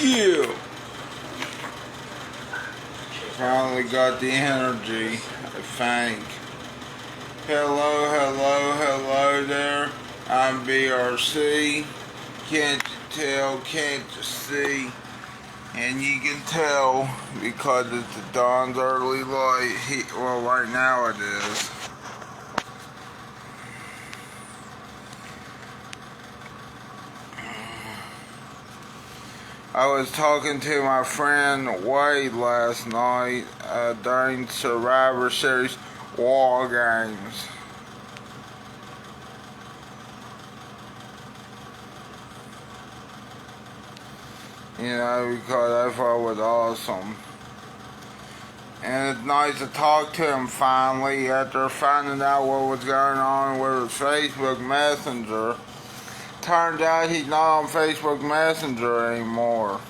Yeah. Finally got the energy, I think. Hello there. I'm BRC. Can't you tell? Can't you see? And you can tell because it's the dawn's early light. Well, right now it is. I was talking to my friend Wade last night during Survivor Series Wargames. You know, because I thought it was awesome. And it's nice to talk to him finally after finding out what was going on with his Facebook Messenger. Turns out he's not on Facebook Messenger anymore.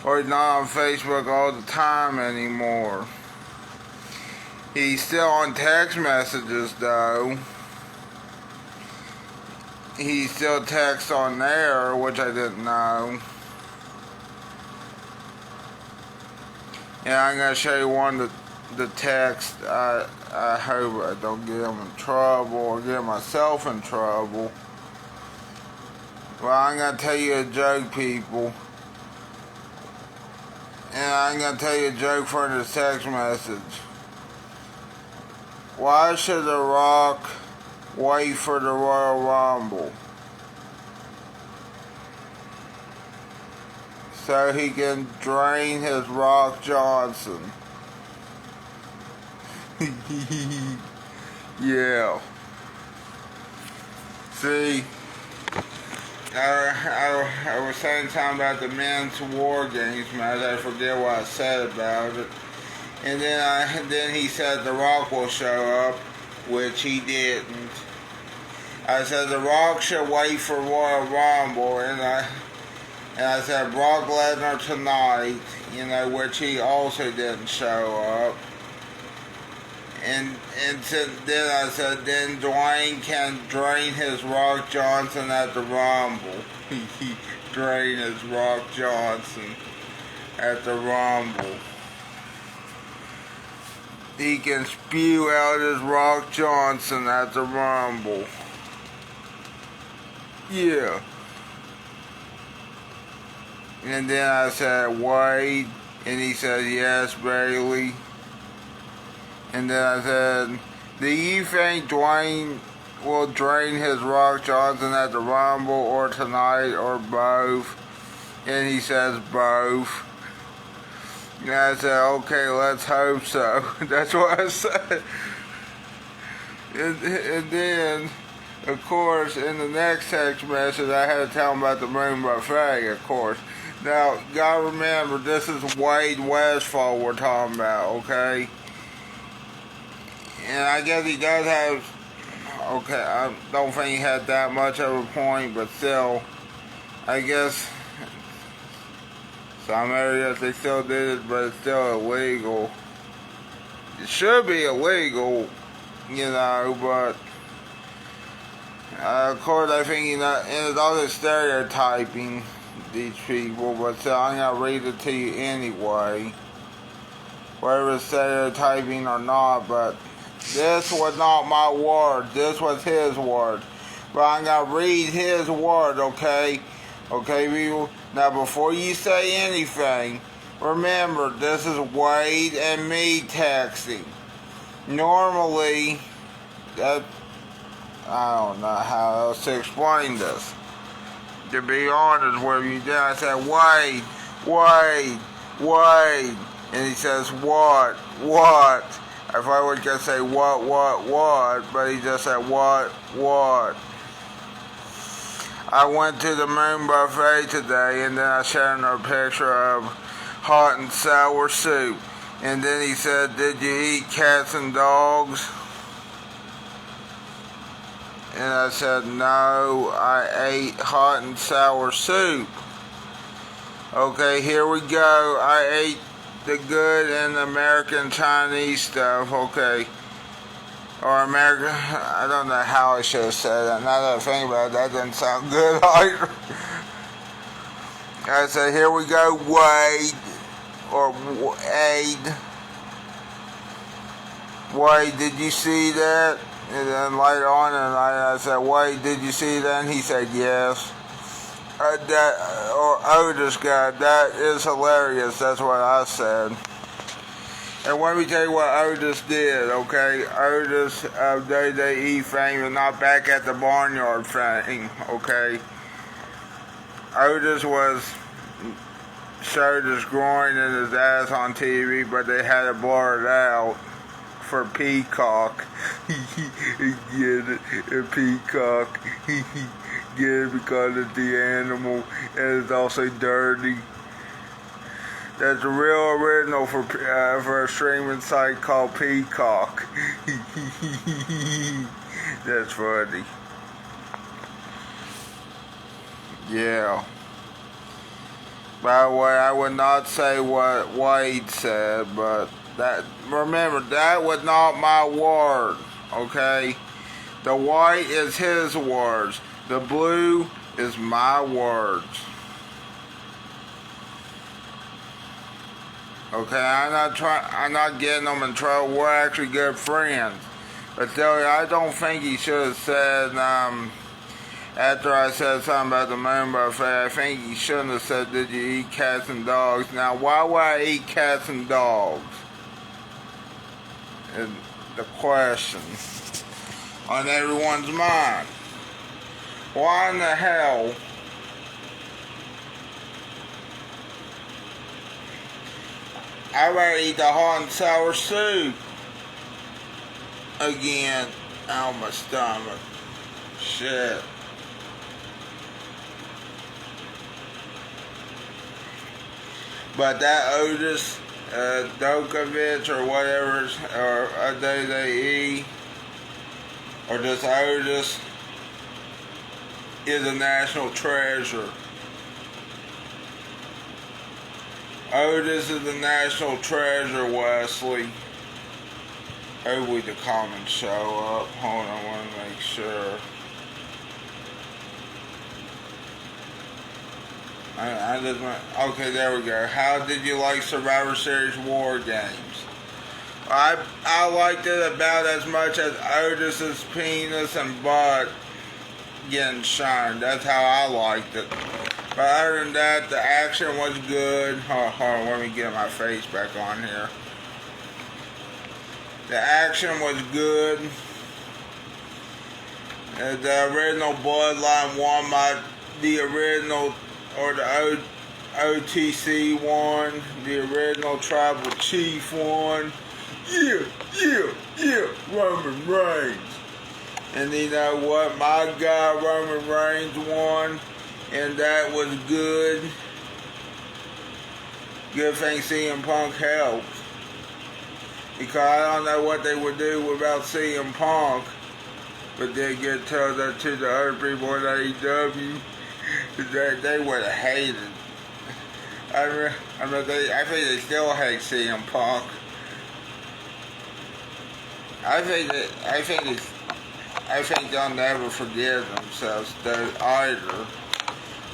Or he's not on Facebook all the time anymore. He's still on text messages though. He still texts on there, which I didn't know. And I'm going to show you one of the texts. I hope I don't get him in trouble or get myself in trouble. Well, I'm going to tell you a joke, people. And I'm going to tell you a joke from this text message. Why should The Rock wait for the Royal Rumble? So he can drain his Rock Johnson. Yeah. See, I was saying something about the men's Wargames match. I forget what I said about it. And then he said The Rock will show up, which he didn't. I said The Rock should wait for Royal Rumble, and I said Brock Lesnar tonight, you know, which he also didn't show up. And then I said, then Dwayne can drain his Rock Johnson at the Rumble. Drain his Rock Johnson at the Rumble. He can spew out his Rock Johnson at the Rumble. Yeah. And then I said, Wade, and he said, yes, Bailey. And then I said, do you think Dwayne will drain his Rock Johnson at the Rumble or tonight or both? And he says both. And I said, okay, let's hope so. That's what I said. And then, of course, in the next text message, I had to tell him about the Moon Buffet, of course. Now, gotta remember, this is Wade Westfall we're talking about, okay? And I guess he does have, okay, I don't think he had that much of a point, but still, I guess some areas they still did it, but it's still illegal. It should be illegal, you know, but of course I think, you know, and it's all this stereotyping these people, but still, I'm going to read it to you anyway, whether it's stereotyping or not. But this was not my word, this was his word, but I'm going to read his word, okay people. Now before you say anything, remember, this is Wade and me texting. Normally, I don't know how else to explain this. To be honest with you, then I said, Wade, and he says, what? I thought we could say what, but he just said, what? I went to the Moon Buffet today, and then I showed him a picture of hot and sour soup, and then he said, did you eat cats and dogs? And I said, no, I ate hot and sour soup. Okay, here we go. I ate the good and American Chinese stuff, okay. Or American, I don't know how I should have said that. Now that I think about it, that doesn't sound good either. I said, here we go, Wade, or Wade. Wade, did you see that? And then later on, and I said, Wade, did you see that? And he said, yes. Or Otis guy, that is hilarious. That's what I said. And let me tell you what Otis did, okay? Otis of WWE fame is not back at the Barnyard fame, okay? Otis showed his groin and his ass on TV, but they had to blur it out for Peacock. Get it, Peacock. Get it because it's the animal and it's also dirty. That's a real original for a streaming site called Peacock. That's funny. Yeah. By the way, I would not say what Wade said, but remember, that was not my word, okay? The white is his words. The blue is my words. Okay, I'm not getting them in trouble. We're actually good friends. But still, I don't think he should have said, after I said something about the moon buffet, I think he shouldn't have said, did you eat cats and dogs? Now, why would I eat cats and dogs? Is the question on everyone's mind. Why in the hell I'd rather eat the hot and sour soup again out of my stomach. Shit. But that Otis Dokovich or whatever, or WWE, or this Otis, is a national treasure. Otis is a national treasure, Wesley. Hopefully the comments show up. Hold on, I want to make sure. I just went, okay, there we go. How did you like Survivor Series Wargames? I liked it about as much as Otis's penis and butt getting shined. That's how I liked it. But other than that, the action was good. Hold on, let me get my face back on here. The action was good. The original Bloodline won the original, or the OTC won. The original Tribal Chief won. Yeah, Roman Reigns. And you know what? My guy Roman Reigns won. And that was good. Good thing CM Punk helped. Because I don't know what they would do without CM Punk. But they get told that to the other people in AEW. They would have hated. I think they still hate CM Punk. I think they'll never forgive themselves either.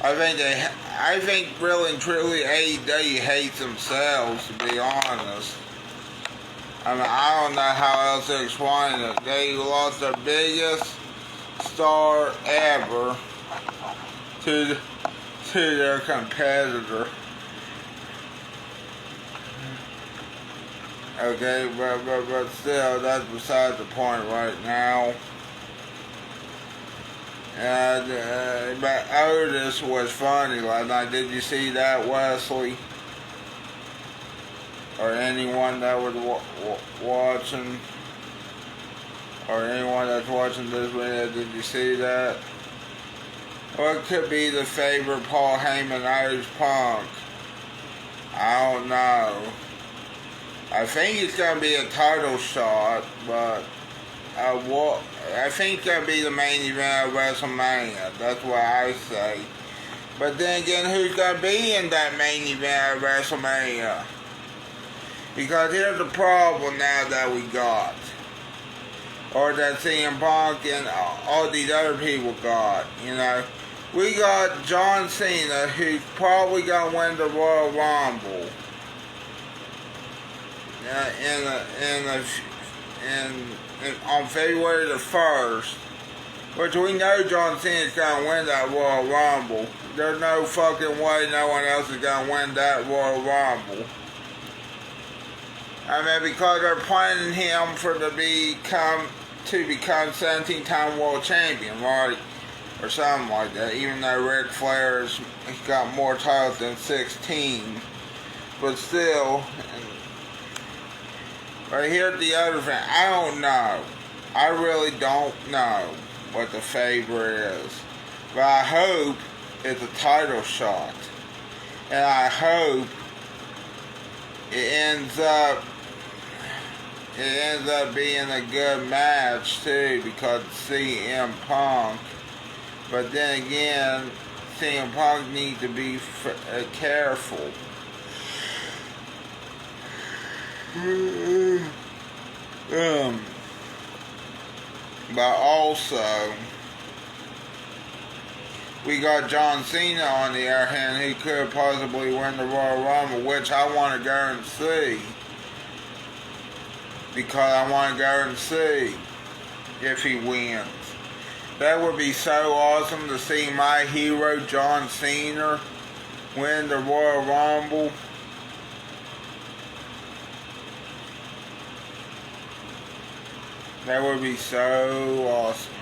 I think really and truly AEW hates themselves, to be honest. I mean, I don't know how else to explain it. They lost their biggest star ever to their competitor. Okay, but still, that's beside the point right now. And but Otis was funny last night. Did you see that, Wesley? Or anyone that was watching? Or anyone that's watching this video, did you see that? What could be the favorite Paul Heyman Irish Punk? I don't know. I think it's going to be a title shot, but I think it's going to be the main event of WrestleMania. That's what I say. But then again, who's going to be in that main event of WrestleMania? Because here's the problem now that we got. Or that CM Punk and all these other people got, you know. We got John Cena, who's probably gonna win the Royal Rumble on February the 1st. Which we know John Cena's gonna win that Royal Rumble. There's no fucking way no one else is gonna win that Royal Rumble. I mean, because they're planning him to become 17-time world champion, right? Or something like that. Even though Ric Flair's got more titles than 16, but still. But here's the other thing. I don't know. I really don't know what the favorite is. But I hope it's a title shot. And I hope it ends up being a good match too, because CM Punk. But then again, CM Punk needs to be careful. But also, we got John Cena on the other hand, who could possibly win the Royal Rumble, which I want to go and see. Because I want to go and see if he wins. That would be so awesome to see my hero John Cena win the Royal Rumble. That would be so awesome.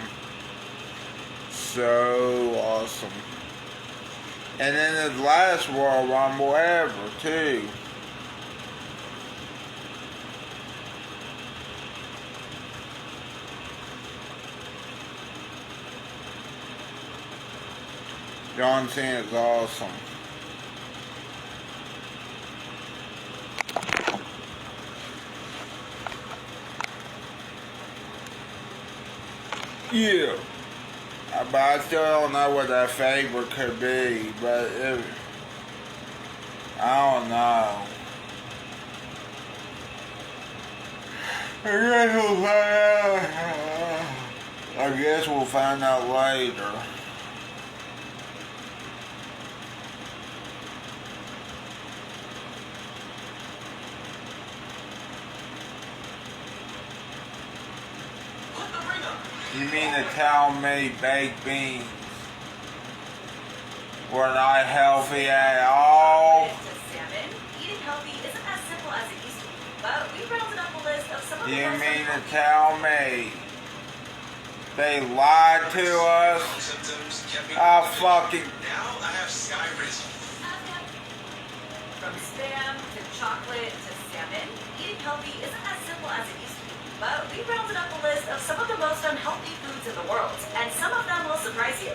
So awesome. And then his last Royal Rumble ever, too. John Cena is awesome. Yeah. But I still don't know what that favorite could be. But I don't know. I guess we'll find out later. You mean to tell me baked beans were not healthy at all? Salmon. Eating healthy isn't as simple as it used to be, but we rounded up a list of some of the You mean to tell me they lied to us? I fucking... Now I have sky risk. From spam to chocolate to salmon, eating healthy isn't as simple as it used to be. But we rounded up a list of some of the most unhealthy foods in the world, and some of them will surprise you.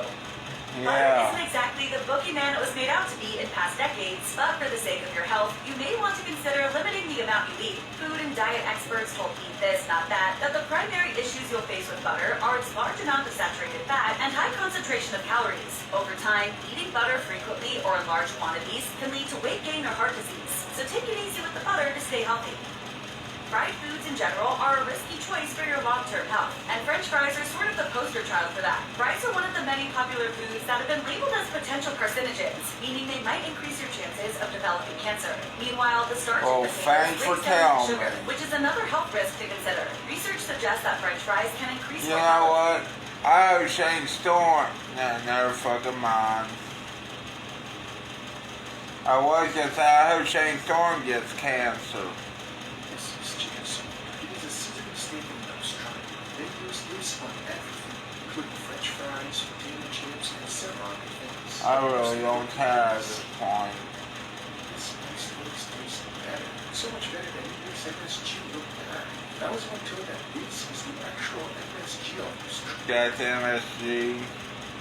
Butter isn't exactly the boogeyman it was made out to be in past decades, but for the sake of your health, you may want to consider limiting the amount you eat. Food and diet experts told Eat This, Not That the primary issues you'll face with butter are its large amount of saturated fat and high concentration of calories. Over time, eating butter frequently or in large quantities can lead to weight gain or heart disease, so take it easy with the butter to stay healthy. Fried foods in general are a risky choice for your long-term health, and French fries are sort of the poster child for that. Fries are one of the many popular foods that have been labeled as potential carcinogens, meaning they might increase your chances of developing cancer. Meanwhile, the starch in potatoes breaks down sugar, which is another health risk to consider. Research suggests that French fries can increase You know what? I hope Shane Storm... never fucking mind. I was just saying, I hope Shane Storm gets cancer. I really don't care at this point. This nice taste tastes better. So much better than this MSG look better. I was not told that this is the actual MSG of this drink. That's MSG.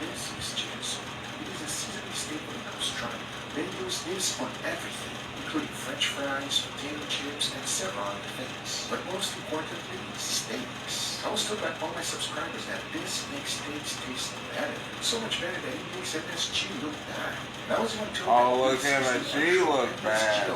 This is ginseng. It is a seasonal staple in Australia. They use this on everything, including French fries, potato chips, and several other things. But most importantly, steaks. I was told by all my subscribers that this makes steaks taste better. So much better that it makes MSG look bad. I was even told look, MSG look bad.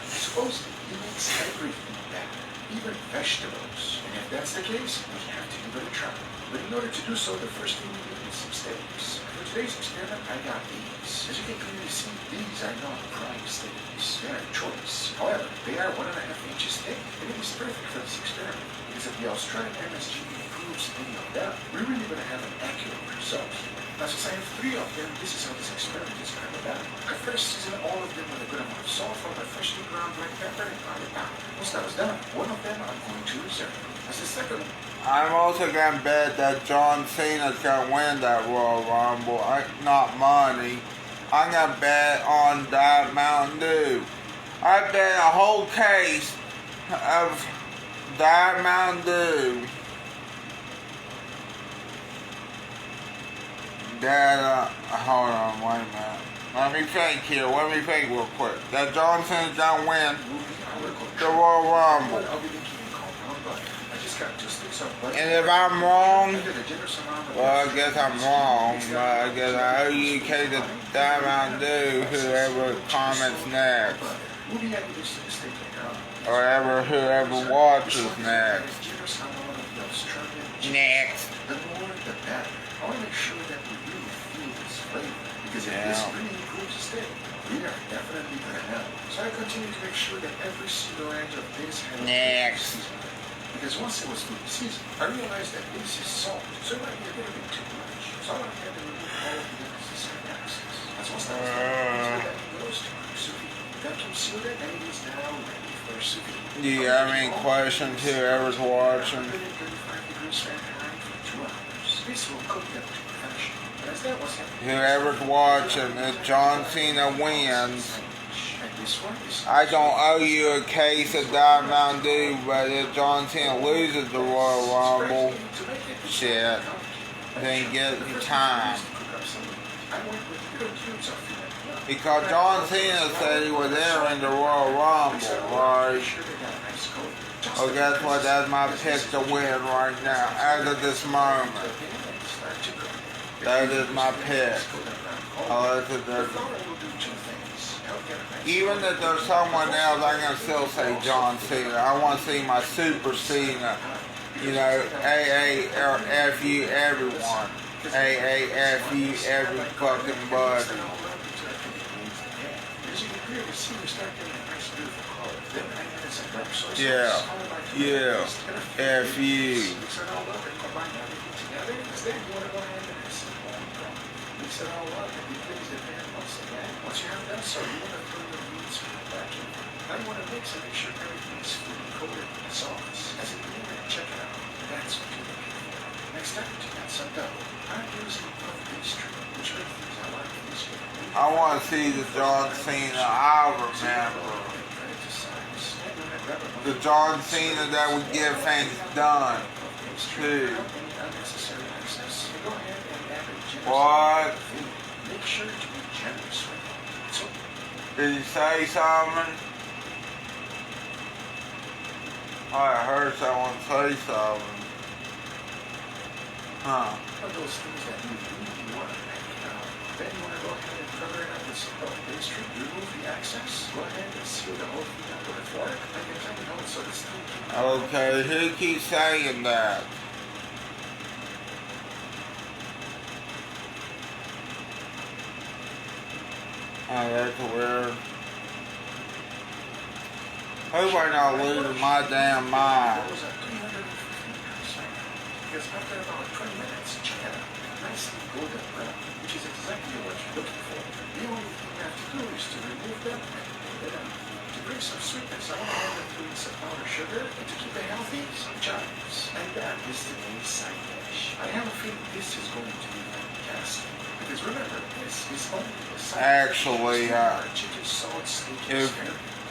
Supposedly, it makes everything better, even vegetables. And if that's the case, we have to give it a try. But in order to do so, the first thing we need is some steaks. today's experiment, I got these. As you can clearly see, these are not prime steaks. They are a choice. However, they are 1.5 inches thick, and it is perfect for this experiment. Because if the Australian MSG improves any of them, we're really going to have an accurate result here. Now, since I have 3 of them, this is how this experiment is going to go down. I first season all of them with a good amount of salt from my freshly ground black pepper and garlic powder. Once that was done, one of them I'm going to reserve. As the second one, I'm also gonna bet that John Cena's gonna win that Royal Rumble. Not money. I'm gonna bet on that Mountain Dew. I bet a whole case of that Mountain Dew. That, hold on, wait a minute. Let me think here, let me think real quick. That John Cena's gonna win the Royal Rumble. And if I'm wrong, well, I guess I'm wrong, but I guess I owe you a case of that Mountain Dew, whoever comments next. Or whoever watches next. Next. The more, the better. I want to make sure that we really feel this flavor. Because if this really improves the steak, we are definitely going to have it. So I continue to make sure that every single edge of this has Next. seasoning. Because once it was fully seasoned, I realized that this is salt, so it might be a little bit too much. So I went ahead and removed all of the unnecessary excess. That's once that was done, that goes to our sous vide. Vacuum sealed it, and it is now ready for sous vide. Do you have any questions, whoever's watching? 135 degrees Fahrenheit for 2 hours. This will cook them to perfection. And as that was happening, Whoever's watching, if John Cena wins, I don't owe you a case of Diet Mountain Dew, but if John Cena loses the Royal Rumble, shit, then get the time. Because John Cena said he was entering the Royal Rumble, right? Well, guess what? That's my pick to win right now, as of this moment. That is my pick. Even if there's someone else, I'm going to still say John Cena. I want to see my Super Cena. You know, AAFU everyone. AAFU every fucking body. Yeah. Yeah. FU. Mix it all up and replace the pan once again. Once you have done so, you want to throw your meats in the vacuum. Now you want to mix and make sure everything is fully coated in sauce. As it begins to check it out, that's what you're looking for. Next time, to add some dough. I'm using puff pastry, which are things I like in this way. I want to see the John Cena I remember. The John Cena that would get things done, too. What? Make sure to be generous with it. Did you say something? I heard someone say something. Huh. One of those things that you really want to make it out. Then you want to go ahead and cover it up with some puff pastry. Remove the excess. Go ahead and seal the whole thing up with a fork. I can tell you how so it's still. Okay, who keeps saying that? Oh, that's weird. Hope I'm not losing my damn mind. Because after about 20 minutes, check it out. Nice and golden brown, which is exactly what you're looking for. The only thing you have to do is to remove them and put it out. To bring some sweetness, I want to add them to some powdered sugar, and to keep it healthy, some chives. And that is the main side dish. I have a feeling this is going to be fantastic. Because remember, this is only the side actually, chicken salt steak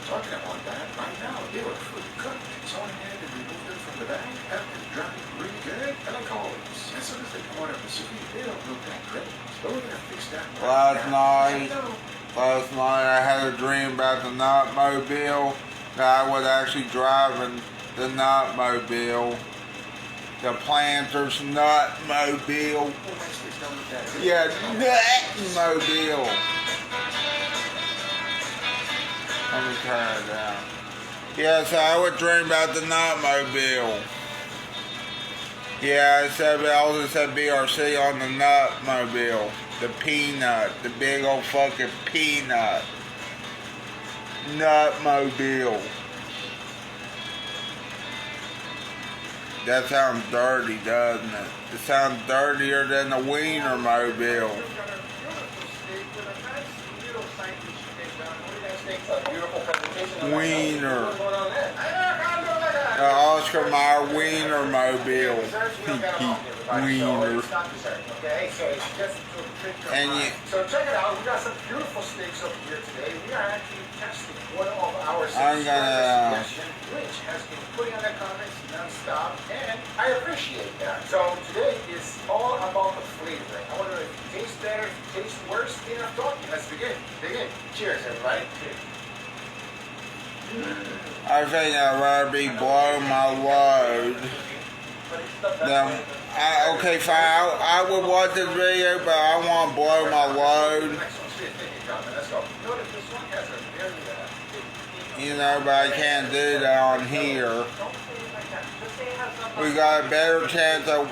talking about that, right now they were fully cooked. So I had to remove them from the bag, have them dry really good, and like always, as soon as they come out of the soup, they don't look that great. So we're gonna fix that. Last night I had a dream about the Nutmobile. That I was actually driving the Nutmobile. The Planters Nutmobile. Yeah, Nutmobile. Let me turn it down. Yes, I would dream about the Nutmobile. Yeah, I also said BRC on the Nutmobile. The peanut. The big old fucking peanut. Nutmobile. That sounds dirty, doesn't it? It sounds dirtier than the Wienermobile. Wiener. The Oscar Mayer Wienermobile. Wiener. And you, so check it out. We got some beautiful steaks over here today. We are actually testing one of our suggestions, which has been putting on the comments non-stop, and I appreciate that. So today is all about the flavor. I wonder if it tastes better, if it tastes worse. Enough talking. Let's begin. Begin. Cheers, everybody. Cheers. I think I'd rather be blow my load than, okay, fine, I would watch this video, but I want to blow my load. You know, but I can't do that on here. We got a better chance of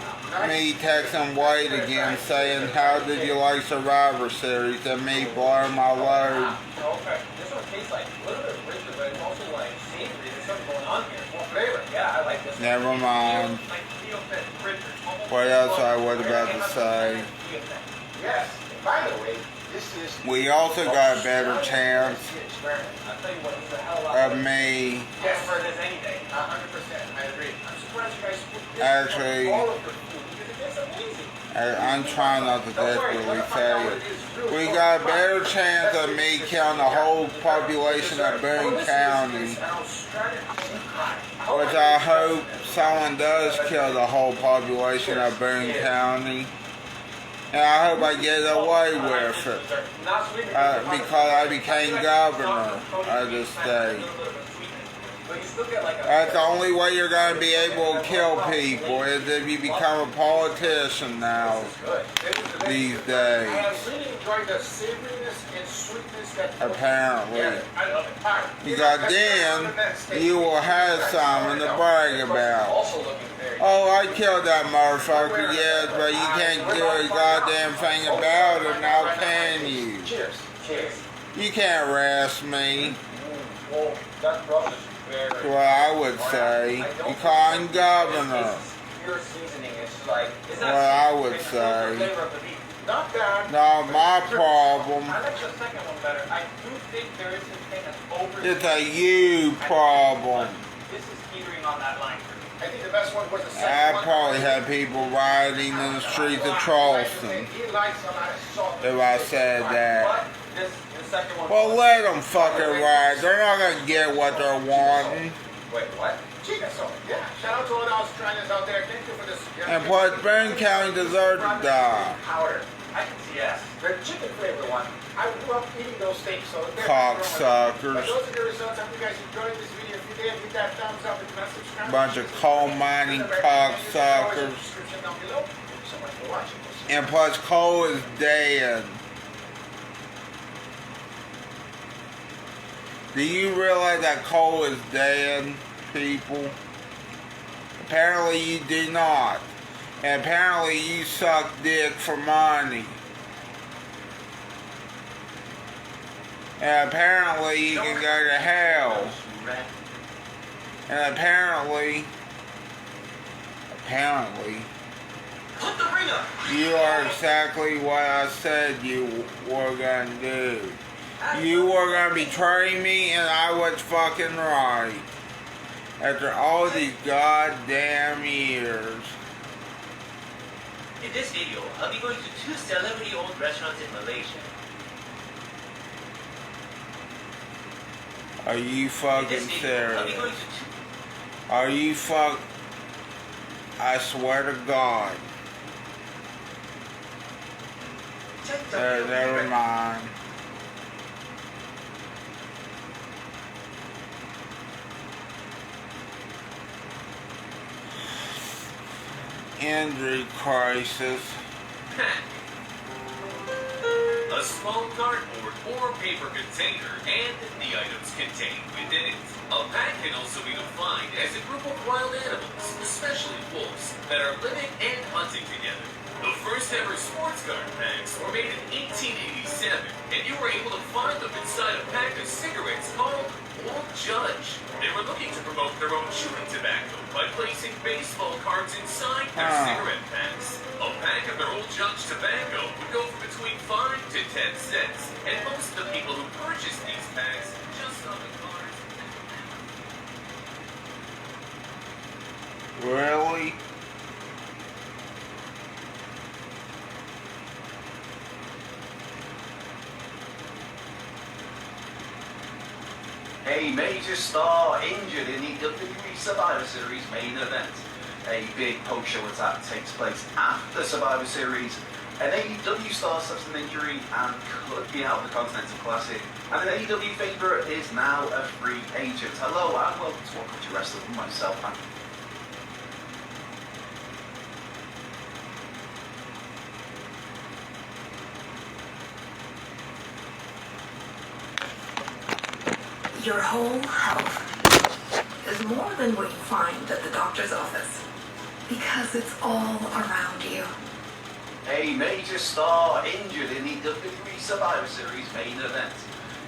me texting Wade again saying, how did you like Survivor Series, than me blowing my load. This one tastes like a little bit richer, but it's also like savory. There's something going on here. More flavor. Yeah, I like this. Never mind. What else I was about to say? Yes. By the way, this is. We also got a better chance of me. Yes, for this any day. 100%. I agree. I'm surprised you guys put this actually. all of your food because it tastes amazing. I'm trying not to desperately say it. We got a better chance of me killing the whole population of Boone County, which I hope someone does kill the whole population of Boone County, and I hope I get away with it, because I became governor of the state. That's the only way you're going to be able to kill people, is if you become a politician now, these days. Apparently. Because then, you will have something to brag about. Oh, I killed that motherfucker, yes, but you can't do a goddamn thing about it, now can you? You can't arrest me. That's what I would say, because I'm governor. What I would say. Not my problem. It's a you problem. I probably had people rioting in the streets of Charleston if I said that. Well, let them fucking riot. They're not going to get what they're wanting. Wait, what? Chicken sauce. Yeah. Shout out to all those trainers out there. Thank you for this. And plus, Boone County deserves to die. Powder. I can see, yes. The chicken flavored one. I grew up eating those steaks, so cocksuckers. But those are the results. I hope you guys enjoyed this video. If you did, hit that thumbs up and subscribe. Bunch of coal mining cocksuckers. And plus, coal is dead. Do you realize that coal is dead, people? Apparently you do not. And apparently you suck dick for money. And apparently you can go to hell. And apparently, you are exactly what I said you were going to do. You were going to betray me, and I was fucking right. After all these goddamn years. In this video, I'll be going to 2 celebrity-owned restaurants in Malaysia. Are you fucking serious? Are you I swear to God. Never mind. Injury crisis. A small cardboard or paper container and the items contained within it. A pack can also be defined as a group of wild animals, especially wolves, that are living and hunting together. The first ever sports card packs were made in 1887, and you were able to find them inside a pack of cigarettes called Old Judge. They were looking to promote their own chewing tobacco by placing baseball cards inside their cigarette packs. A pack of their Old Judge tobacco would go for between 5 to 10 cents, and most of the people who purchased these packs just saw the cards. Really? A major star injured in the WWE Survivor Series main event. A big post-show attack takes place after Survivor Series. An AEW star suffers an injury and could be out of the Continental Classic. And an AEW favourite is now a free agent. Hello and welcome to What Culture Wrestling with myself, Andrew. Your whole health is more than what you find at the doctor's office, because it's all around you. A major star injured in the WWE Survivor Series main event.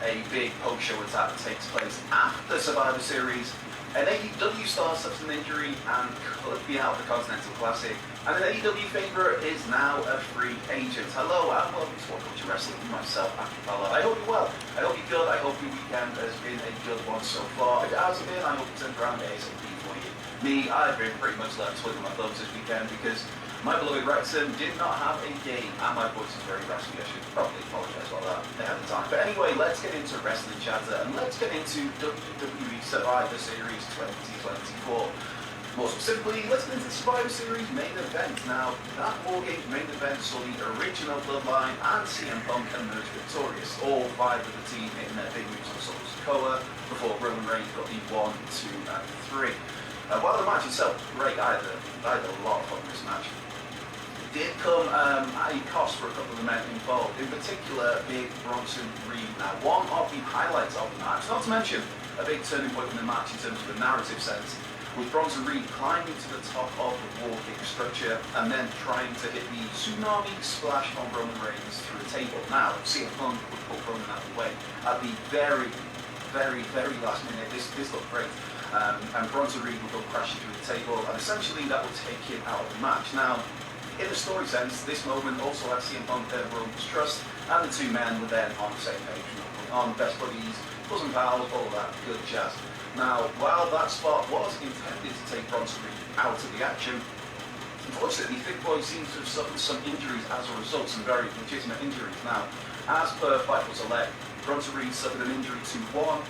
A big post-show attack takes place after Survivor Series. An AEW star suffers an injury and could be out of the Continental Classic. And an AEW favourite is now a free agent. Hello and welcome to What Culture Wrestling with myself, Andrew Fowler. I hope you're well. I hope you're good. I hope your weekend has been a good one so far. If it hasn't been, I hope it's turned around ASAP for you. Me, I've been pretty much left twiddling my thumbs this weekend because my beloved Wrexham did not have a game, and my voice is very raspy. I should probably apologise about that ahead of time. But anyway, let's get into wrestling chatter, and let's get into WWE Survivor Series 2024. More specifically, let's get into the Survivor Series main event. Now, that Wargames main event saw the original Bloodline and CM Punk emerge victorious. All 5 of the team hitting their big moves on Solo Sikoa before Roman Reigns got the 1, 2, and 3. While the match itself was great, I had a lot of fun in this match. Did come at a cost for a couple of the men involved, in particular Big Bronson Reed. Now, one of the highlights of the match, not to mention a big turning point in the match in terms of the narrative sense, was Bronson Reed climbing to the top of the walking structure and then trying to hit the tsunami splash on Roman Reigns through a table. Now, CM Punk would put Roman out of the way at the very, very, very last minute. This looked great. And Bronson Reed would go crashing through the table, and essentially that would take him out of the match. Now, in a story sense, this moment also had CM Punk earn Roman's trust, and the two men were then on the same page, on best buddies, bosom pals, all of that good jazz. Now, while that spot was intended to take Bronson Reed out of the action, unfortunately, Thick Boy seems to have suffered some injuries as a result, some very legitimate injuries. Now, as per Fightful Select, Bronson Reed suffered an injury to one,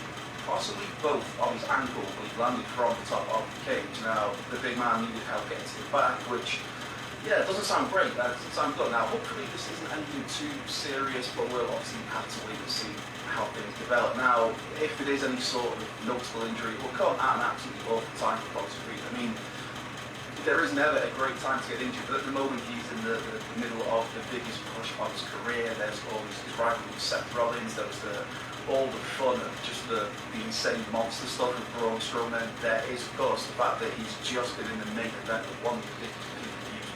possibly both of his ankles when he landed from the top of the cage. Now, the big man needed help getting to the back, which, yeah, it doesn't sound great. That doesn't sound good. Now, hopefully this isn't anything too serious, but we'll obviously have to wait and see how things develop. Now, if it is any sort of notable injury, it will come at an absolutely awful time for Bronson Reed. I mean, there is never a great time to get injured, but at the moment he's in the middle of the biggest push of his career. There's always his rivalry with Seth Rollins. There's all the fun of just the insane monster stuff with Braun Strowman. There is, of course, the fact that he's just been in the main event of one of the biggest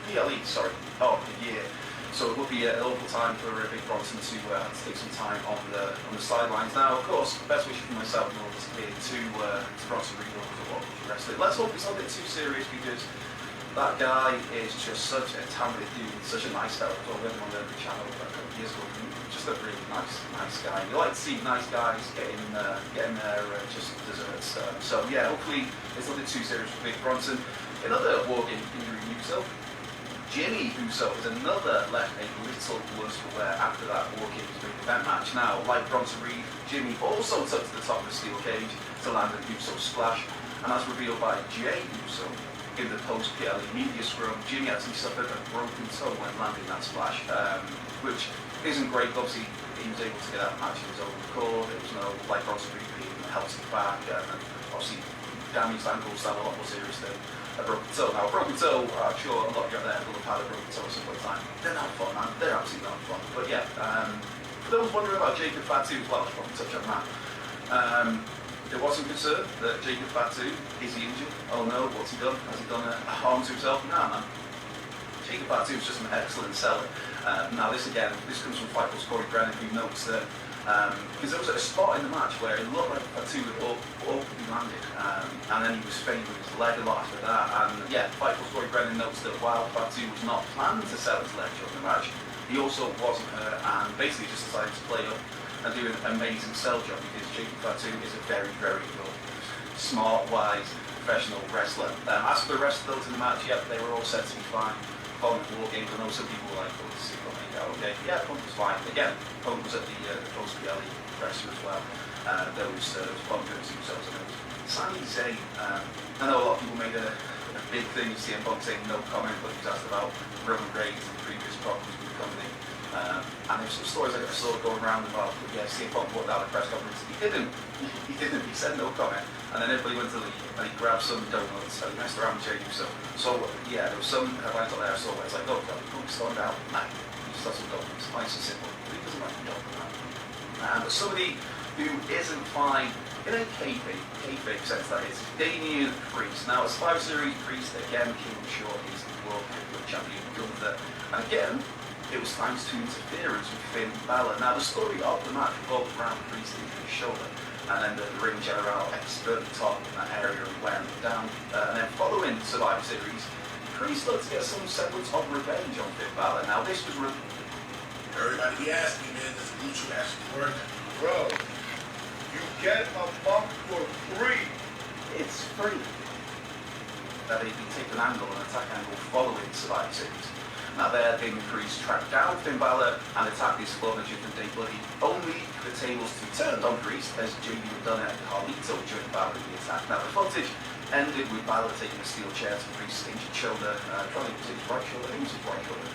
PLE, of the year. So it would be an awful time for Big Bronson to take some time on the sidelines. Now, of course, the best wishes for myself and all this kid to Bronson Reed over to What Culture Wrestling. Let's hope it's not a bit too serious, because that guy is just such a talented dude, such a nice guy. I went on the channel a couple of years ago. Just a really nice guy. You like to see nice guys getting their just desserts. So yeah, hopefully it's nothing too serious for Big Bronson. Another Wargame injury news though. Jimmy Uso is another left a little worse for wear after that Wargames main event match. Now, like Bronson Reed, Jimmy also took to the top of the steel cage to land an Uso splash, and as revealed by Jay Uso in the post-PLE media scrum, Jimmy actually suffered a broken toe when landing that splash, which isn't great. Obviously, he was able to get out of the match in his own accord. It was no, like Bronson Reed being held to the back, and obviously damaged ankles sound a lot more serious than a broken toe. Now, a broken toe, I'm sure a lot of you out there will have had a broken toe at some point in time. They're not fun, man. They're absolutely not fun. But yeah, for those wondering about Jacob Fatu as well, I should probably touch on that. There was some concern that Jacob Fatu, is he injured? Oh no, what's he done? Has he done a harm to himself? Nah, man. Jacob Fatu was just an excellent seller. Now this comes from Fightful's Corey Brennan, who notes that because there was a spot in the match where it looked like Fatu had awkwardly landed, and then he was feigned with his leg a lot after that. And yeah, Fightful's Corey Brennan notes that while Fatu was not planning to sell his leg during the match, he also wasn't hurt and basically just decided to play up and do an amazing sell job, because Jacob Fatu is a very, very good, smart, wise, professional wrestler. As for the rest of those in the match, yeah, they were all said to be fine. Following Wargames, I know some people were like, oh, this is going to make out okay. Yeah, Punk was fine. Again, Punk was at the post-PLE presser as well. Those Punk and themselves and those. Sami Zayn, I know a lot of people made a big thing of CM Punk saying no comment, but he was asked about Roman Reigns and previous problems with the company. And there's some stories I saw going around about, yeah, CM Punk walked out of the press conference. He didn't, he said no comment. And then everybody went to leave, and he grabbed some donuts, and he messed around with Jey Uso. So, yeah, there was some headlines out there I saw where it's like, oh, God, Punk stormed out. Nah, he just had some donuts. Nice and simple. But he doesn't like the donut. But somebody who isn't fine, in a kayfabe sense that is, Damian Priest. Now, as Survivor Series, Priest again came short. He's the World Heavyweight Champion Gunther. And again, it was thanks to interference with Finn Balor. Now, the story of the match revolved around Priest injuring his shoulder, and then the ring general expertly targeting that area and wearing it down. And then following Survivor Series, Priest looked to get some semblance of revenge on Finn Balor. Now, this was... Everybody be asking, man, does Blue Chew actually work? Bro, you get a month for free. It's free. That they can take an angle, an attack angle, following Survivor Series. Now there, Damian Priest tracked down Finn Balor and attacked his club on Judgment Day Bloody, only for the tables to be turned on Priest, as JD had done at Carlito during Balor in the attack. Now the footage ended with Balor taking a steel chair to Priest's injured shoulder, trying to hit his right shoulder, his right shoulder.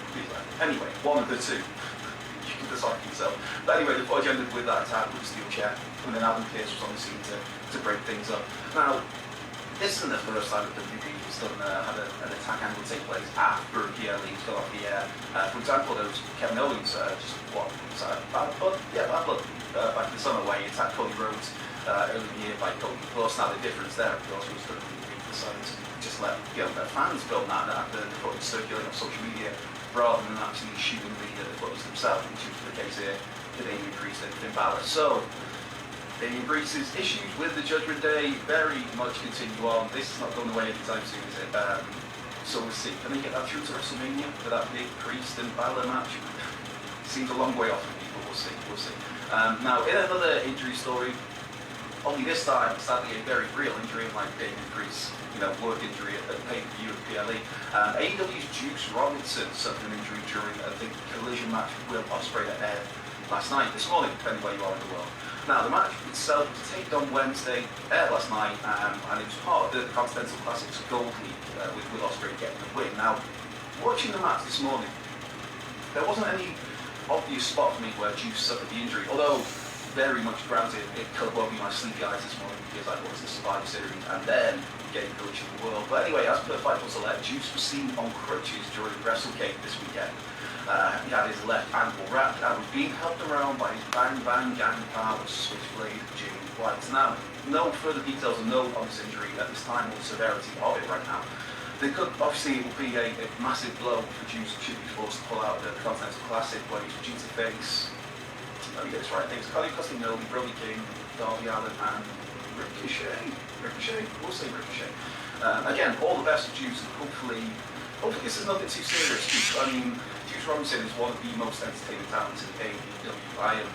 Anyway, one of the two. You can decide for yourself. But anyway, the footage ended with that attack with the steel chair, and then Adam Pearce was on the scene to break things up. Now, this isn't the first time that WWE has done had an attack angle take place after PLE fell off the air. For example, there was Kevin Owens, Bad Blood back in the summer where he attacked Cody Rhodes earlier in the year by Cody Plus. Now the difference there, of course, was that WWE decided to just let their fans film that and have the footage circulating on social media rather than actually shooting the footage themselves, which was the case here with Damian Priest and Finn Balor. So, Damian Priest's issues with the Judgment Day very much continue on. This is not going away anytime soon, is it? So we'll see. Can they get that through to WrestleMania for that big Priest and Balor match? Seems a long way off for people. We'll see. We'll see. Now, in another injury story, only this time, sadly, a very real injury, like Damian Priest's work injury at the pay-per-view of PLE. AEW's Juice Robinson suffered an injury during the collision match with Will Ospreay that aired this morning, depending where you are in the world. Now, the match itself was taped on Wednesday, aired last night, and it was part of the Continental Classics Gold League with Will Ospreay getting the win. Now, watching the match this morning, there wasn't any obvious spot for me where Juice suffered the injury, although very much granted it could well be my sleepy eyes this morning because I watched the Survivor Series and then getting coach of the world. But anyway, as per Fightful Select, Juice was seen on crutches during WrestleCade this weekend. He had his left ankle wrapped and was being helped around by his Bang Bang Gang pal, Switchblade Jimmy White. Now, no further details are known on this injury at this time or the severity of it right now. It will be a massive blow for Juice should be forced to pull out the Continental Classic when he's due to face, let me get this right, I think it's Colin Costello, Brody King, Darby Allin and Ricochet, we'll say Ricochet. Again, all the best to Juice, and hopefully this is nothing too serious. Juice Robinson is one of the most entertaining talents in AEW.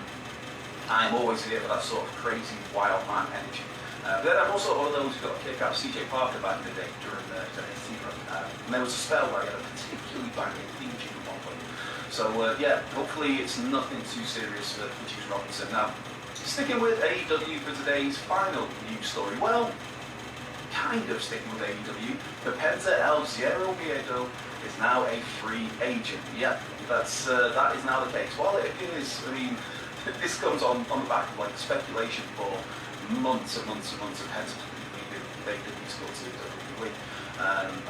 I am always here for that sort of crazy, wild man energy. But then I'm also one of those who got a kick out of CJ Parker back in the day during the NXT run. And there was a spell where I had a particularly banging theme tune at one point. So yeah, hopefully it's nothing too serious for Juice Robinson. Now, sticking with AEW for today's final news story. Well, kind of sticking with AEW. Penta El Zero Miedo is now a free agent. Yeah, that is now the case. While it appears, this comes on the back of like speculation for months and months and months of Penta leaving school to WWE.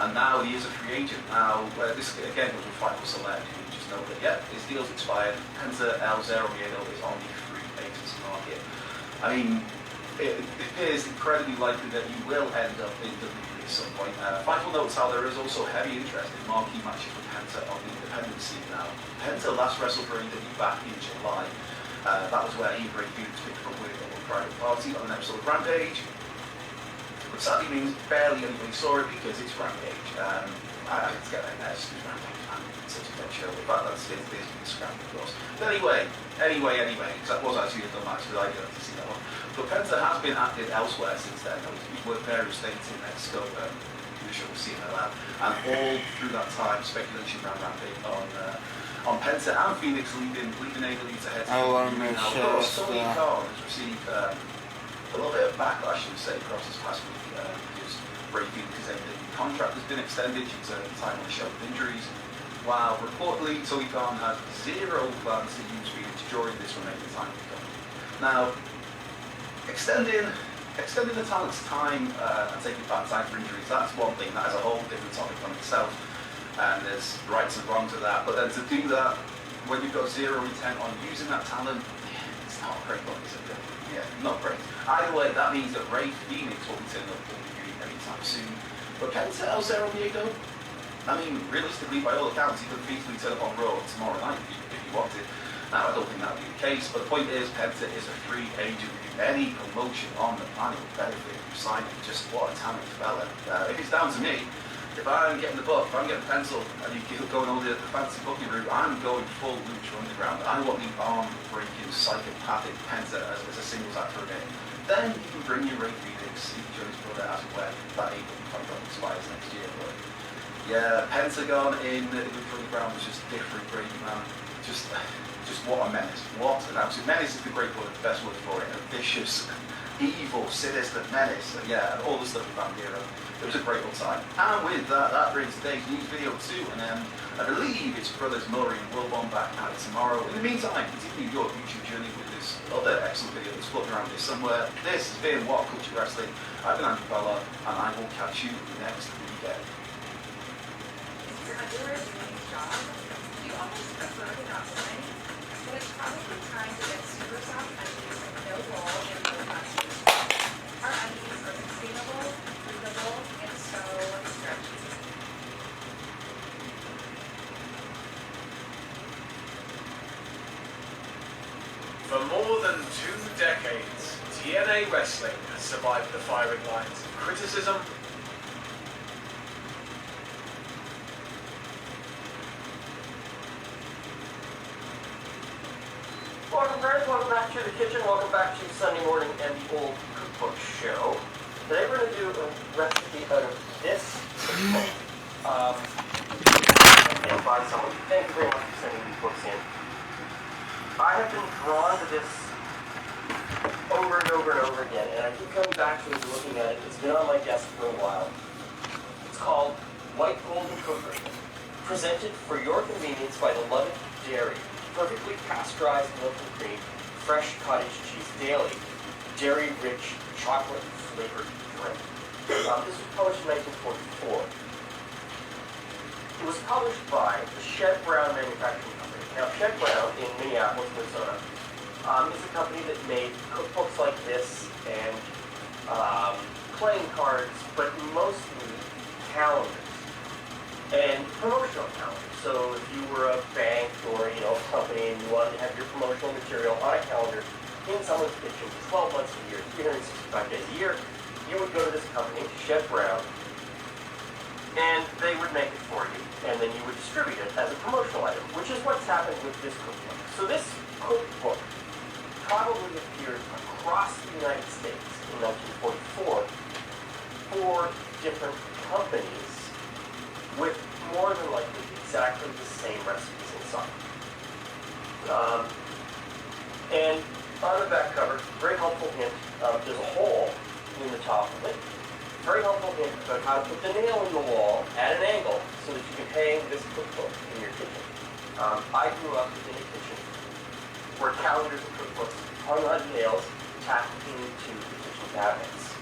And now he is a free agent. Now, this again was with Fightful Select, who just know that, yeah, his deal's expired. Penta El Zero Miedo is on the free agents market. it appears incredibly likely that you will end up in WWE at some point. Final notes how there is also heavy interest in marquee matches with Penta on the independent scene now. Penta last wrestled for AEW back in July. That was where he and Phoenix picked up with a private party on an episode of Rampage. But sadly means barely anybody saw it because it's Rampage. I have to get that there, it's Rampage, man. It's such a dead show. In fact, that's the Instagram, of course. But anyway, because that was actually a dumb match that I got to see that one. But Penta has been active elsewhere since then. He's worked various states in Mexico, the show we've seen that. And all through that time, speculation around Rampage on Penta and Phoenix leaving AEW to head to the show. Tony Khan has received a little bit of backlash, I would say, across this past week because Ray Phoenix's AEW contract has been extended due to time on the show with injuries. While reportedly Tony Khan had zero plans to use Phoenix during this remaining time with Khan. Now, extending the talent's time and taking back time for injuries, that's one thing. That is a whole different topic on itself. And there's rights and wrongs with that. But then to do that when you've got zero intent on using that talent, it's not a great look, is it? Yeah, not great. Either way, that means that Ray Phoenix will be turning up for WWE anytime soon. But Penta El Zero Diego, I mean, realistically, by all accounts, he could feasibly turn up on Raw tomorrow night if he wanted. Now, I don't think that would be the case, but the point is, Penta is a free agent. Any promotion on the planet would benefit from signing. Just what a talented fella. If it's down to me, if I'm getting the book, if I'm getting the pencil, and you keep going over the fancy booking route, I'm going full Lucha Underground. I want the arm-breaking, psychopathic Penta as a singles act for a game. Then you can bring your Ray Phoenix, Steve Jones' brother, as and when that AEW contract expires next year. But yeah, Pentagon in the Lucha Underground was just different, great man. Just what a menace. What an absolute menace is the great word, the best word for it. A vicious, evil, sinister menace. And yeah, and all the stuff with Bandera. It was a great old time. And with that brings today's news video to an end. I believe it's brothers Murray and Wilbon back at it tomorrow. In the meantime, continue your YouTube journey with this other excellent video that's floating around here somewhere. This has been What Culture Wrestling. I've been Andrew Bella, and I will catch you next weekend. Your underwear doing its job? You always prefer to not swing, but it's probably time to get super soft undies with no roll and no plastic. Our undies are sustainable, breathable, and so stretchy. For more than 2 decades, TNA Wrestling has survived the firing lines of criticism, Welcome friends, welcome back to the kitchen, welcome back to Sunday morning and the old cookbook show. Today we're going to do a recipe out of this cookbook. And by someone. Thank you very much for sending these books in. I have been drawn to this over and over and over again, and I keep coming back to it and looking at it. It's been on my desk for a while. It's called White Golden Cookery, presented for your convenience by the Lubbock Dairy. Perfectly pasteurized milk and cream, fresh cottage cheese daily, dairy-rich chocolate-flavored drink. This was published in 1944. It was published by the Shed Brown Manufacturing Company. Now, Shed Brown in Minneapolis, Minnesota, is a company that made cookbooks like this and playing cards, but mostly calendars and promotional calendars. So if you were a bank or a company and you wanted to have your promotional material on a calendar in someone's kitchen 12 months a year, 365 days a year, you would go to this company, Chef Brown, and they would make it for you, and then you would distribute it as a promotional item, which is what's happened with this cookbook. So this cookbook probably appeared across the United States in 1944 for different companies with more than likely exactly the same recipes inside. And on the back cover, very helpful hint, there's a hole in the top of it. Very helpful hint about how to put the nail in the wall at an angle so that you can hang this cookbook in your kitchen. I grew up in a kitchen where calendars and cookbooks hung on nails tacked into the kitchen cabinets.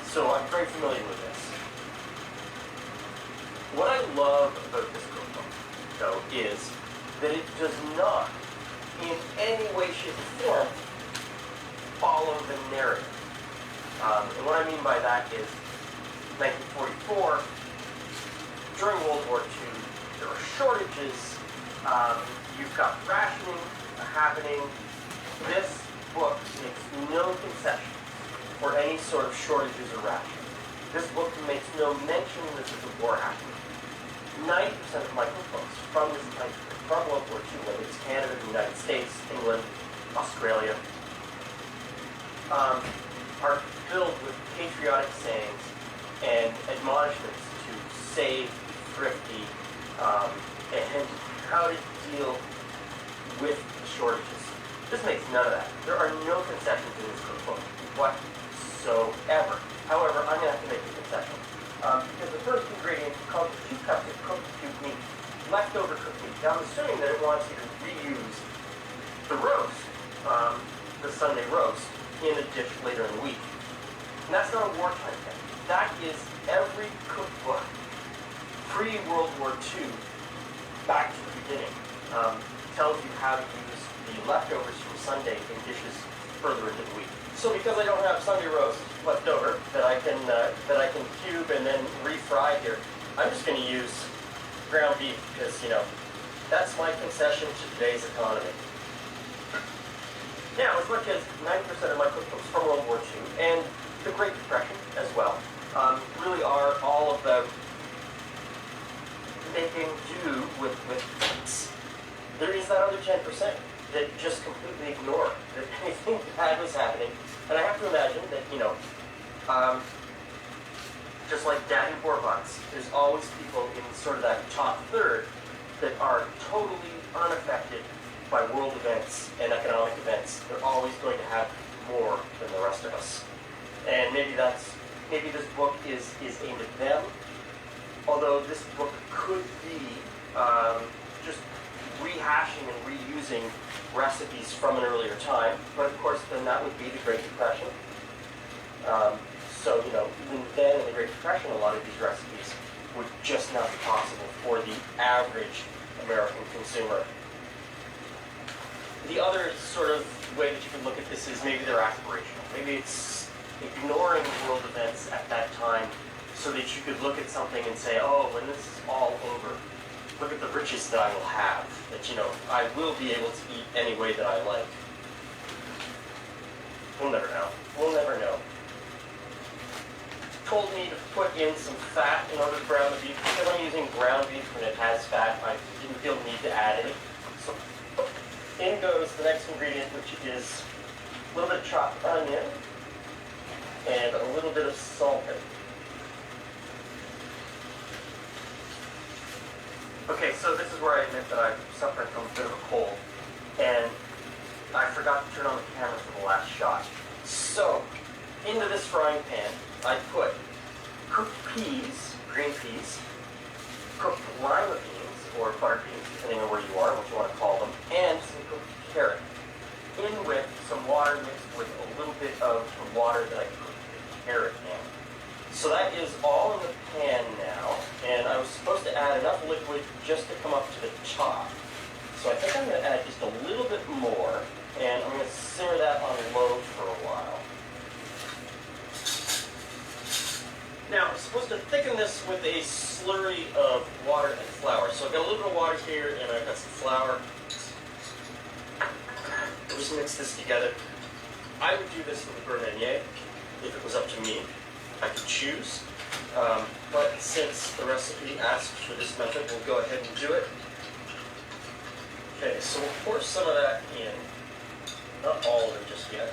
So I'm very familiar with this. What I love about this cookbook, though, is that it does not, in any way, shape, or form, follow the narrative. And what I mean by that is 1944, during World War II, there were shortages. You've got rationing happening. This book makes no concession for any sort of shortages or rationing. This book makes no mention that there's a war happening. 90% of my cookbooks from this time, from World War II, whether it's Canada, the United States, England, Australia, are filled with patriotic sayings and admonishments to save, thrifty, and how to deal with the shortages. This makes none of that. There are no concessions in this cookbook whatsoever. However, I'm going to have to make a concession. Because the first ingredient calls for 2 cups of cooked cube meat, leftover cooked meat. Now, I'm assuming that it wants you to reuse the roast, the Sunday roast, in a dish later in the week. And that's not a wartime thing. That is every cookbook pre-World War II back to the beginning. Tells you how to use the leftovers from Sunday in dishes further into the week. So because I don't have Sunday roast left over that I can cube and then refry here, I'm just going to use ground beef because, you know, that's my concession to today's economy. Now, as much as 90% of my cookbooks from World War II and the Great Depression as well really are all about making do with things. There is that other 10% that just completely ignore that anything bad was happening. And I have to imagine that, you know, just like Daddy Warbucks, there's always people in sort of that top third that are totally unaffected by world events and economic events. They're always going to have more than the rest of us. And maybe this book is aimed at them, although this book could be just rehashing and reusing recipes from an earlier time, but of course then that would be the Great Depression. So, you know, even then in the Great Depression, a lot of these recipes would just not be possible for the average American consumer. The other sort of way that you can look at this is maybe they're aspirational. Maybe it's ignoring world events at that time so that you could look at something and say, oh, when this is all over, look at the riches that I will have, that, you know, I will be able to eat any way that I like. We'll never know. We'll never know. Told me to put in some fat in order to brown the beef. Because I'm using ground beef and it has fat, I didn't feel the need to add any. So in goes the next ingredient, which is a little bit of chopped onion and a little bit of salt. Okay, so this is where I admit that I'm suffering from a bit of a cold, and I forgot to turn on the camera for the last shot. So, into this frying pan, I put cooked peas, green peas, cooked lima beans, or butter beans, depending on where you are, what you want to call them, and some cooked carrot. In with some water mixed with a little bit of the water that I cooked the carrot in. So that is all in the pan now, and I was supposed to add enough liquid just to come up to the top. So I think I'm going to add just a little bit more, and I'm going to simmer that on low for a while. Now, I'm supposed to thicken this with a slurry of water and flour. So I've got a little bit of water here, and I've got some flour. I'll just mix this together. I would do this with a beurre if it was up to me. I could choose, but since the recipe asks for this method, we'll go ahead and do it. Okay, so we'll pour some of that in, not all of it just yet.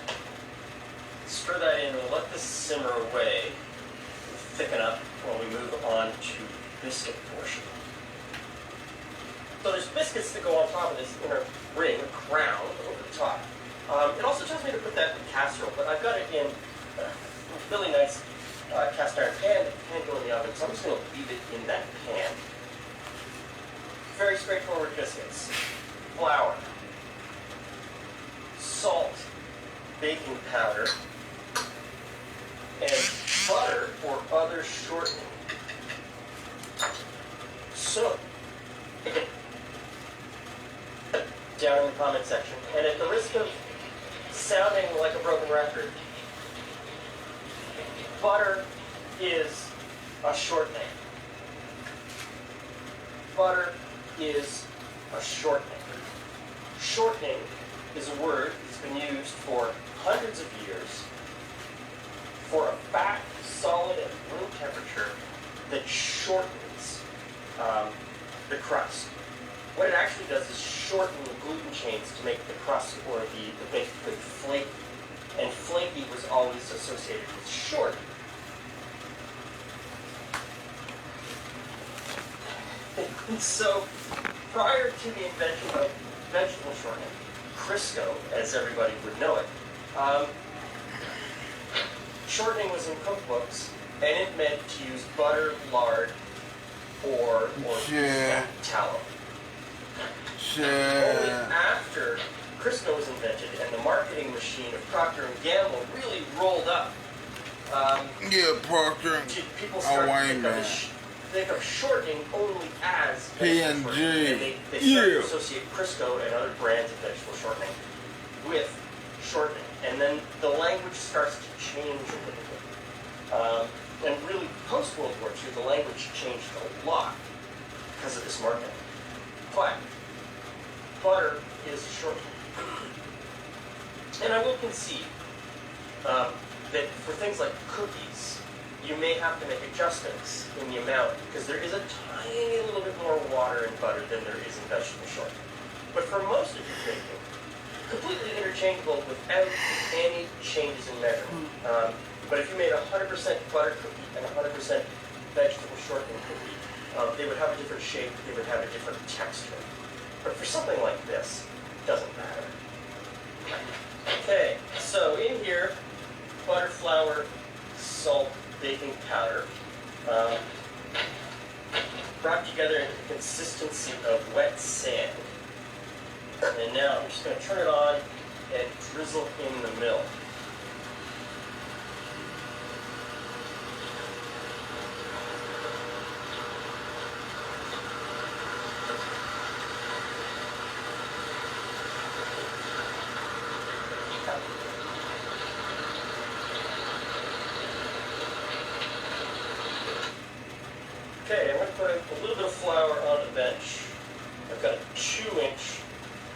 Stir that in and let this simmer away, thicken up while we move on to the biscuit portion. So there's biscuits that go on top of this inner ring, crown, over the top. It also tells me to put that in casserole, but I've got it in a really nice cast iron pan that can go in the oven, so I'm just going to leave it in that pan. Very straightforward biscuits. Flour, salt, baking powder, and butter or other shortening. So, down in the comment section, and at the risk of sounding like a broken record, butter is a shortening. Butter is a shortening. Shortening is a word that's been used for hundreds of years for a fat, solid at room temperature that shortens the crust. What it actually does is shorten the gluten chains to make the crust or the baked good flaky. And flaky was always associated with short. So, prior to the invention of vegetable shortening, Crisco, as everybody would know it, shortening was in cookbooks, and it meant to use butter, lard, or tallow. Only after Crisco was invented and the marketing machine of Procter & Gamble really rolled up, Procter. people started to think of shortening only as vegetable shortening. And they started to associate Crisco and other brands of vegetable shortening with shortening. And then the language starts to change a little bit. And really, post-World War II, the language changed a lot because of this marketing. But butter is shortening. And I will concede that for things like cookies, you may have to make adjustments in the amount because there is a tiny little bit more water in butter than there is in vegetable shortening. But for most of your baking, completely interchangeable without any changes in measurement. But if you made a 100% butter cookie and a 100% vegetable shortening cookie, they would have a different shape, they would have a different texture. But for something like this, it doesn't matter. Okay, so in here, butter, flour, salt, baking powder, wrapped together into the consistency of wet sand. And now I'm just going to turn it on and drizzle in the mill. Okay, I'm going to put a little bit of flour on the bench. I've got a 2-inch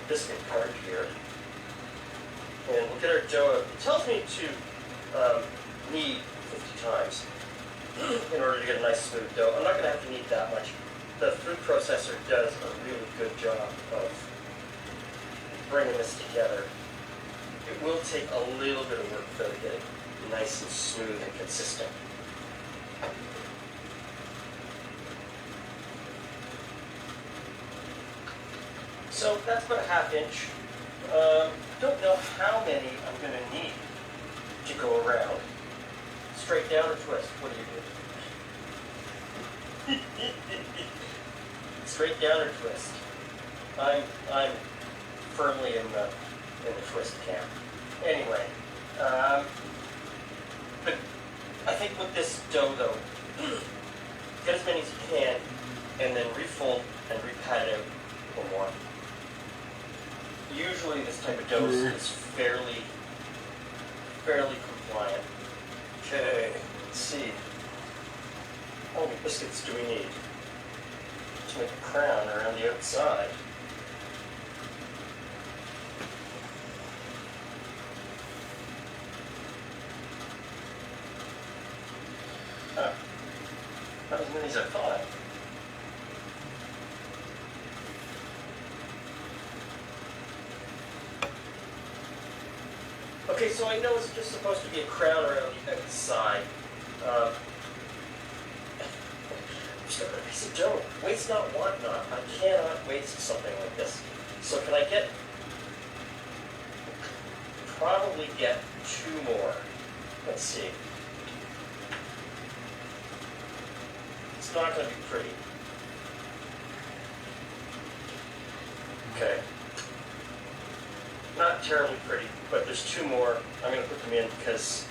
biscuit card here. And we'll get our dough up. It tells me to knead 50 times in order to get a nice smooth dough. I'm not going to have to knead that much. The food processor does a really good job of bringing this together. It will take a little bit of work though to get it nice and smooth and consistent. So that's about a 1/2 inch. Don't know how many I'm going to need to go around. Straight down or twist? What do you do? Straight down or twist? I'm firmly in the twist camp. Anyway, but I think with this dough though, get as many as you can, and then refold and repat it out a little more. Usually this type of dough is fairly compliant. Okay, let's see. How many biscuits do we need to make a crown around the outside? Not as many as I thought. Okay, so I know it's just supposed to be a crown around the outside. Just got a piece of dough. Waste not, want not. I cannot waste something like this. So can I probably get 2 more. Let's see. It's not going to be pretty. Okay. Not terribly pretty, but there's 2 more. I'm going to put them in because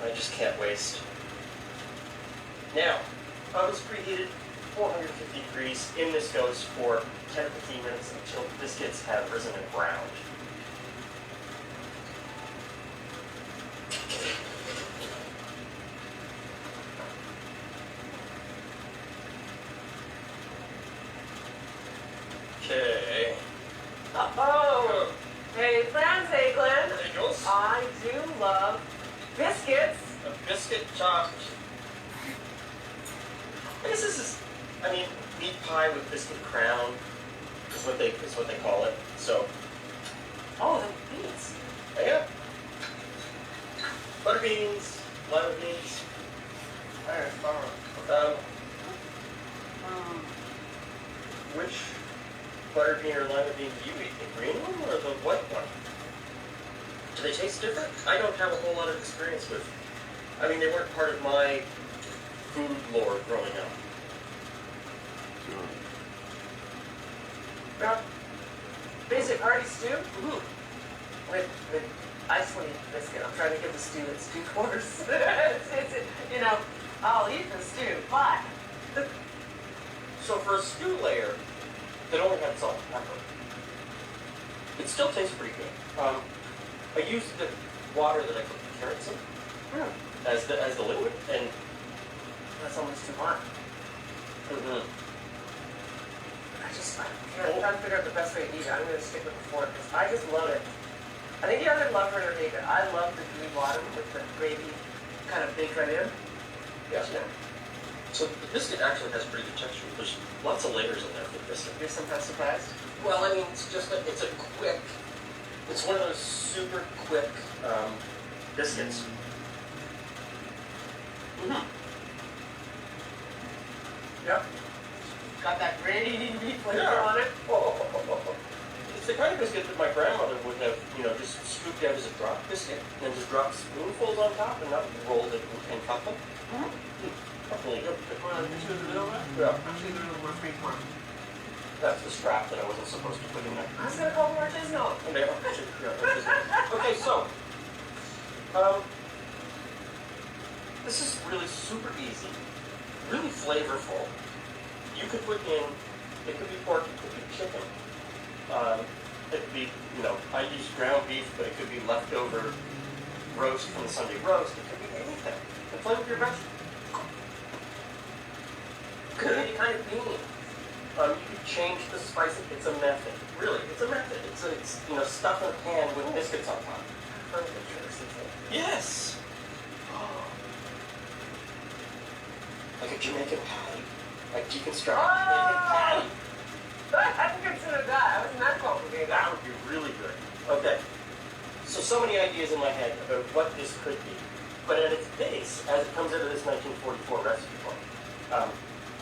I just can't waste. Now, oven's preheated, 450 degrees. In this goes for 10 to 15 minutes until the biscuits have risen and browned. I do love biscuits. A biscuit chopped. I guess this is, I mean, meat pie with biscuit crown is what they call it. So, Oh, the beans. yeah. Butter beans, lima beans. Which butter bean or lima bean do you eat? The green one or the white one? Do they taste different? I don't have a whole lot of experience with. I mean, they weren't part of my food lore growing up. Yeah. Basic hearty stew Mm-hmm. with Icelandic biscuit. I'm trying to get the stew that's 2 quarters. You know, I'll eat the stew, but So for a stew layer that only had salt and pepper, it still tastes pretty good. I used the water that I cooked the carrots in as the liquid, and that's almost too hot. mm-hmm. I'm trying to figure out the best way to eat it. I'm going to stick with the fork because I just love it. I think you either love it or hate it. I love the gooey bottom with the gravy kind of baked right in. Yeah. So the biscuit actually has pretty good texture. There's lots of layers in there for the biscuit. You're sometimes surprised? Well, I mean, it's one of those super quick biscuits. Mm-hmm. Yep. Got that gravy flavor Yeah. on it. It's the kind of biscuit that my grandmother would have, just scooped out as a drop biscuit and then just dropped spoonfuls on top and not rolled it and cut them. That's really good. Yeah. Actually, they're a little more freeform. That's the strap that I wasn't supposed to put in there. I was going to call them artisanal. Okay, so this is really super easy, really flavorful. You could put in, it could be pork, it could be chicken. It could be, I use ground beef, but it could be leftover roast from the Sunday roast. It could be anything. And play with your vegetables. Could be any kind of bean. You could change the spice. It's a method. Really, it's a method. It's stuff in a pan with biscuits on top. Yes. Like a Jamaican patty. Like deconstruct Jamaican patty. I can consider that. It wasn't that complicated. That would be really good. Okay. So many ideas in my head about what this could be. But at its base, as it comes out of this 1944 recipe book,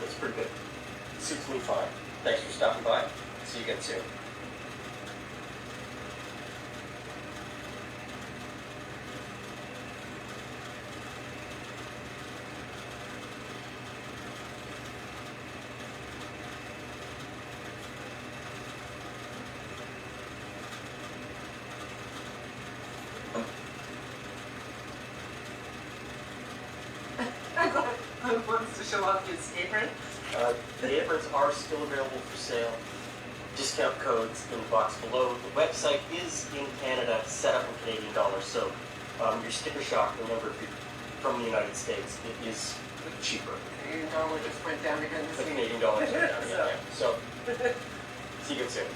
it's pretty good. It suits me fine. Thanks for stopping by. See you again soon. Who wants to show off his apron? The aprons are still available for sale. Discount codes in the box below. The website is in Canada, set up in Canadian dollars, so your sticker shock, remember, if you're from the United States, it is cheaper. Canadian dollar just went down again this The week. Canadian dollars are down, yeah. So, see you again soon.